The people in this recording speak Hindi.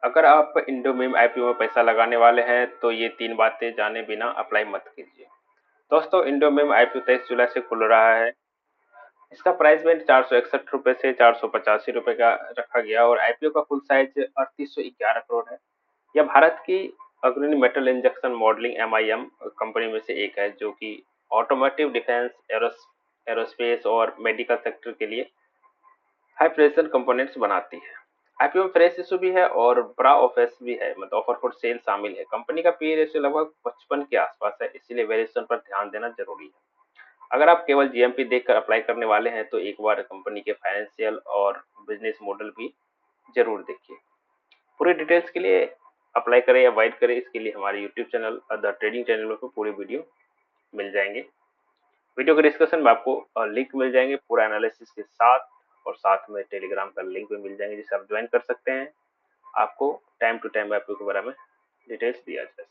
अगर आप इंडोमिम आईपीओ में पैसा लगाने वाले हैं तो ये 3 बातें जाने बिना अप्लाई मत कीजिए। दोस्तों, इंडोमिम आईपीओ 23 जुलाई से खुल रहा है। इसका प्राइस बैंड 461 रुपए से 485 रुपए का रखा गया और आईपीओ का फुल साइज 3811 करोड़ है। यह भारत की अग्रणी metal injection modelling MIM company में से एक है, जो कि ऑटोमोटिव, डिफेंस, एरोस्पेस और मेडिकल सेक्टर के लिए हाई प्रेशर कंपोनेंट्स बनाती है। आईपीओ में फ्रेश इशू भी है और बड़ा ऑफर्स भी है, मतलब ऑफर फॉर सेल शामिल है। कंपनी का पी रेशियो लगभग 55 के आसपास है, इसीलिए वैल्यूएशन पर ध्यान देना जरूरी है। अगर आप केवल जीएमपी देखकर अप्लाई करने वाले हैं तो एक बार कंपनी के फाइनेंशियल और बिजनेस मॉडल भी जरूर देखिए। पूरी डिटेल्स के लिए अप्लाई करें या वाइट करें, इसके लिए हमारे YouTube channel the trading channel पर पूरी वीडियो मिल जाएंगे। वीडियो के डिस्कशन में आपको लिंक मिल जाएंगे पूरा एनालिसिस के साथ, और साथ में टेलीग्राम का लिंक भी मिल जाएंगे जिसे आप ज्वाइन कर सकते हैं। आपको टाइम टू टाइम आपको के बारे में डिटेल्स दिया जाए।